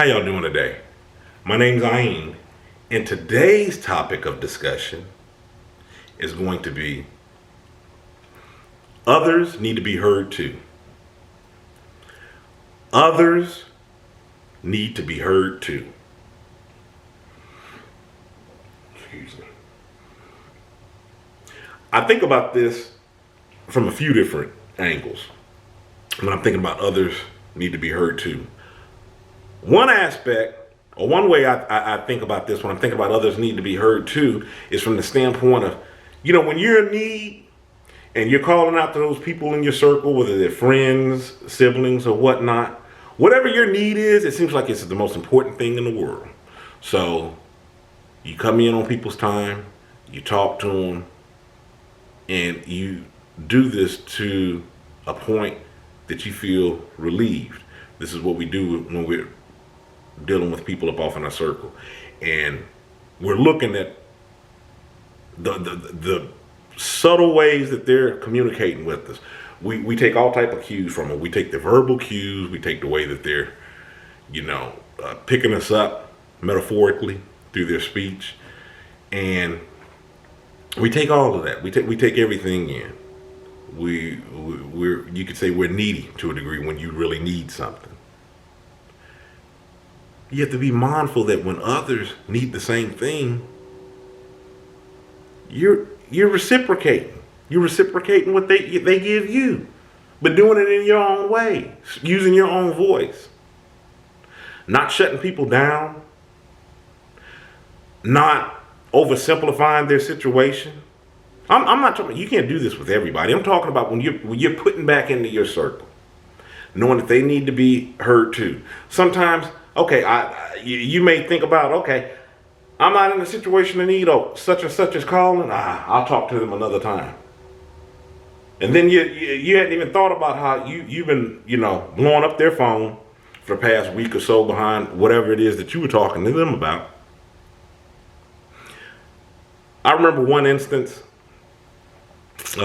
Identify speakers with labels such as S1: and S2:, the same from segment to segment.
S1: How y'all doing today? My name's Ayn, and today's topic of discussion is going to be others need to be heard too. Others need to be heard too. Excuse me. I think about this from a few different angles when I'm thinking about others need to be heard too. One aspect, or one way I think about this when I'm thinking about others need to be heard too, is from the standpoint of, when you're in need and you're calling out to those people in your circle, whether they're friends, siblings, or whatnot, whatever your need is, it seems like it's the most important thing in the world. So you come in on people's time, you talk to them, and you do this to a point that you feel relieved. This is what we do when we're dealing with people up off in our circle, and we're looking at the subtle ways that they're communicating with us. We take all type of cues from them. We take the verbal cues. We take the way that they're, picking us up metaphorically through their speech, and we take all of that. We take everything in. You could say we're needy to a degree when you really need something. You have to be mindful that when others need the same thing, you're reciprocating. You're reciprocating what they give you, but doing it in your own way, using your own voice, not shutting people down, not oversimplifying their situation. I'm not talking. You can't do this with everybody. I'm talking about when you're putting back into your circle, knowing that they need to be heard too. Sometimes, okay, you may think about, okay, I'm not in a situation of need. Oh, such and such is calling. I'll talk to them another time. And then you hadn't even thought about how you've been, blowing up their phone for the past week or so behind whatever it is that you were talking to them about. I remember one instance. It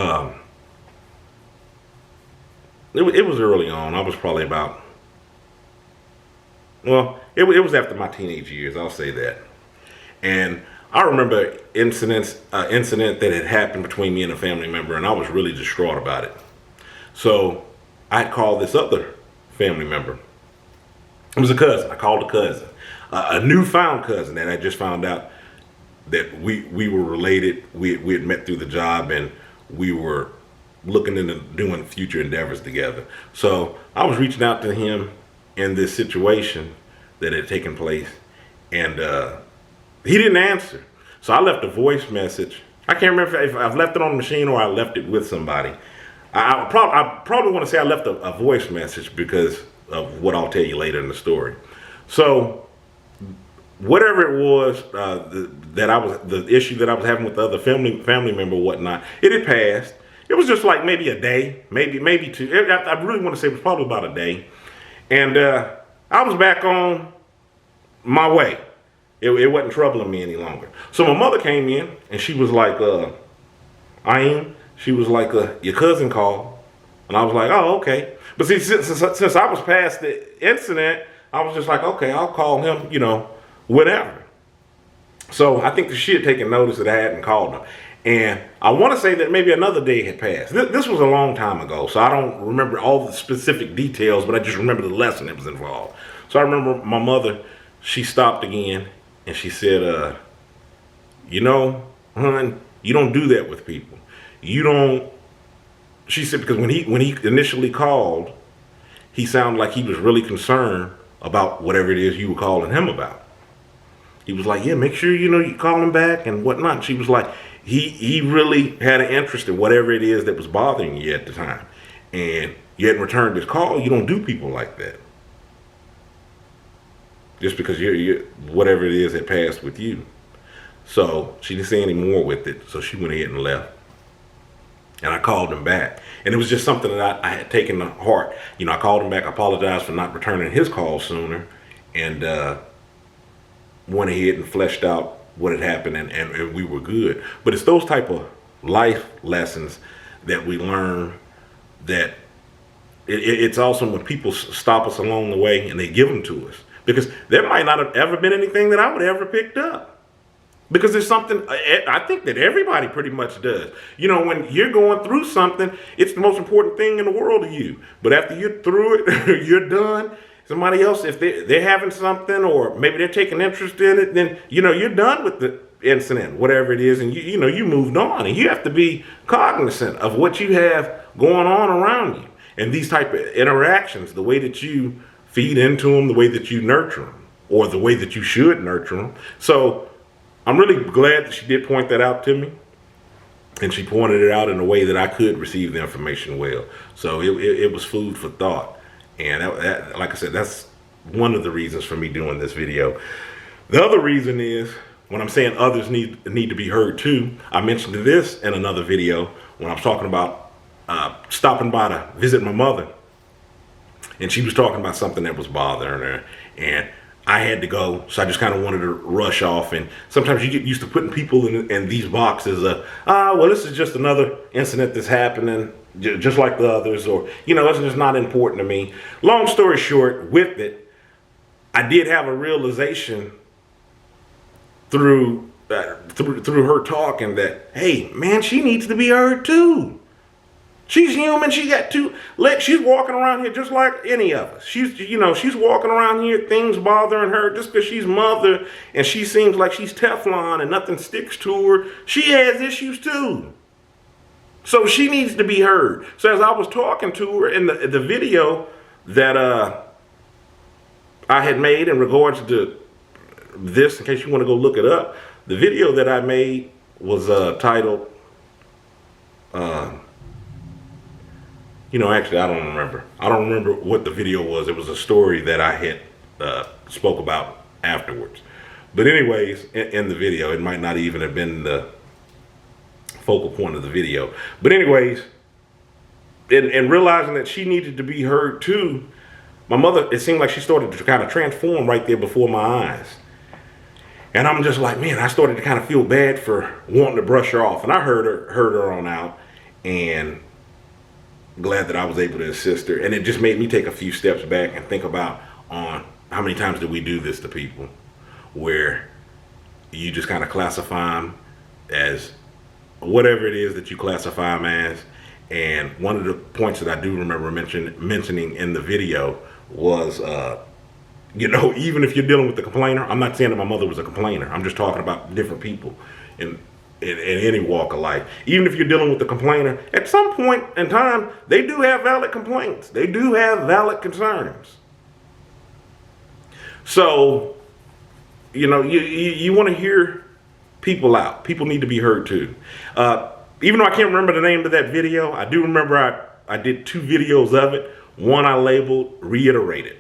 S1: was early on. I was probably about, it was after my teenage years, I'll say that. And I remember incident that had happened between me and a family member, and I was really distraught about it. So I called this other family member. It was a cousin. I called a cousin, a newfound cousin that I just found out that we were related. We had met through the job, and we were looking into doing future endeavors together. So I was reaching out to him in this situation that had taken place, and he didn't answer. So I left a voice message. I can't remember if I've left it on the machine or I left it with somebody. I probably want to say I left a voice message because of what I'll tell you later in the story. So whatever it was, the issue that I was having with the other family member or whatnot, it had passed. It was just like maybe a day, maybe two. I really want to say it was probably about a day. And I was back on my way. It wasn't troubling me any longer. So my mother came in and she was like, she was like, your cousin called. And I was like, oh, okay. But see, since I was past the incident, I was just like, okay, I'll call him, whatever. So I think that she had taken notice that I hadn't called him. And I want to say that maybe another day had passed. This was a long time ago, so I don't remember all the specific details, but I just remember the lesson that was involved. So I remember my mother, she stopped again, and she said, hon, you don't do that with people. You don't, she said, because when he initially called, he sounded like he was really concerned about whatever it is you were calling him about. He was like, yeah, make sure, you call him back and whatnot. She was like, he really had an interest in whatever it is that was bothering you at the time. And you hadn't returned his call. You don't do people like that. Just because you're whatever it is that passed with you. So she didn't say any more with it. So she went ahead and left. And I called him back. And it was just something that I had taken to heart. I called him back. I apologized for not returning his call sooner. And went ahead and fleshed out what had happened, and we were good. But it's those type of life lessons that we learn that it's awesome when people stop us along the way and they give them to us. because there might not have ever been anything that I would have ever picked up. Because there's something I think that everybody pretty much does. You know, when you're going through something, it's the most important thing in the world to you. But after you're through it, you're done. Somebody else, if they're having something, or maybe they're taking interest in it, then, you know, you're done with the incident, whatever it is, and you know, you moved on. And you have to be cognizant of what you have going on around you. And these type of interactions, the way that you feed into them, the way that you nurture them, or the way that you should nurture them. So I'm really glad that she did point that out to me, and she pointed it out in a way that I could receive the information well. So it was food for thought. And that, like I said, that's one of the reasons for me doing this video. The other reason is, when I'm saying others need to be heard too, I mentioned this in another video when I was talking about stopping by to visit my mother. And she was talking about something that was bothering her. And I had to go, so I just kind of wanted to rush off. And sometimes you get used to putting people in these boxes of, well, this is just another incident that's happening, just like the others, or, you know, it's just not important to me. Long story short, with it, I did have a realization through her talking that, hey, man, she needs to be heard too. She's human. She got two legs. She's walking around here just like any of us. She's walking around here, things bothering her just because she's mother and she seems like she's Teflon and nothing sticks to her. She has issues too. So she needs to be heard. So as I was talking to her in the video that I had made in regards to this, in case you want to go look it up, the video that I made was titled, actually, I don't remember. I don't remember what the video was. It was a story that I had spoke about afterwards. But anyways, in the video, it might not even have been the focal point of the video. But anyways, in realizing that she needed to be heard too, my mother, it seemed like she started to kind of transform right there before my eyes. And I'm just like, man, I started to kind of feel bad for wanting to brush her off. And I heard her on out, and glad that I was able to assist her. And it just made me take a few steps back and think about on how many times do we do this to people, where you just kind of classify them as whatever it is that you classify them as. And one of the points that I do remember mentioning in the video was, even if you're dealing with the complainer, I'm not saying that my mother was a complainer. I'm just talking about different people in any walk of life. Even if you're dealing with the complainer, at some point in time, they do have valid complaints. They do have valid concerns. So, you want to hear people out. People need to be heard too. Even though I can't remember the name of that video, I do remember I did 2 videos of it. One I labeled Reiterated,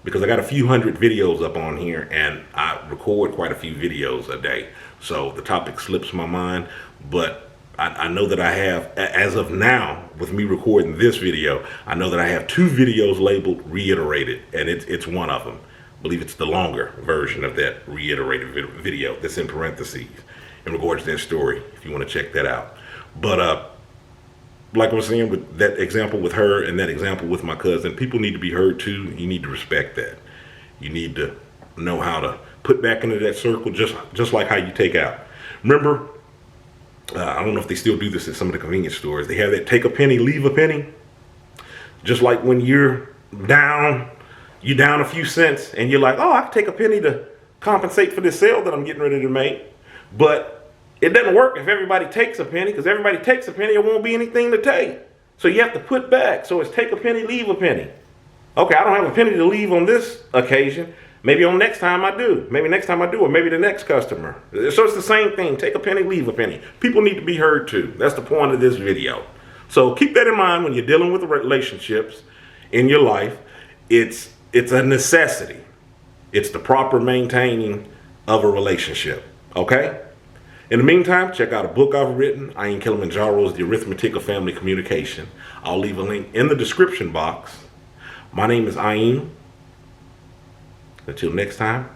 S1: because I got a few hundred videos up on here and I record quite a few videos a day. So the topic slips my mind, but I know that I have, as of now, with me recording this video, I know that I have 2 videos labeled Reiterated, and it's one of them. I believe it's the longer version of that Reiterated video that's in parentheses in regards to that story, if you want to check that out. But like I was saying, with that example with her and that example with my cousin, people need to be heard too. You need to respect that. You need to know how to put back into that circle, just like how you take out. Remember, I don't know if they still do this at some of the convenience stores. They have that take a penny, leave a penny. Just like when you're down a few cents and you're like, oh, I can take a penny to compensate for this sale that I'm getting ready to make. But it doesn't work if everybody takes a penny, because everybody takes a penny, there won't be anything to take. So you have to put back. So it's take a penny, leave a penny. Okay, I don't have a penny to leave on this occasion. Maybe on next time I do. Maybe next time I do, or maybe the next customer. So it's the same thing. Take a penny, leave a penny. People need to be heard too. That's the point of this video. So keep that in mind when you're dealing with relationships in your life. It's a necessity. It's the proper maintaining of a relationship. Okay? In the meantime, check out a book I've written. Kilimanjaro is the Arithmetic of Family Communication. I'll leave a link in the description box. My name is Ayin. Until next time,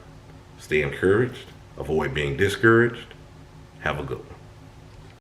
S1: stay encouraged, avoid being discouraged. Have a good one.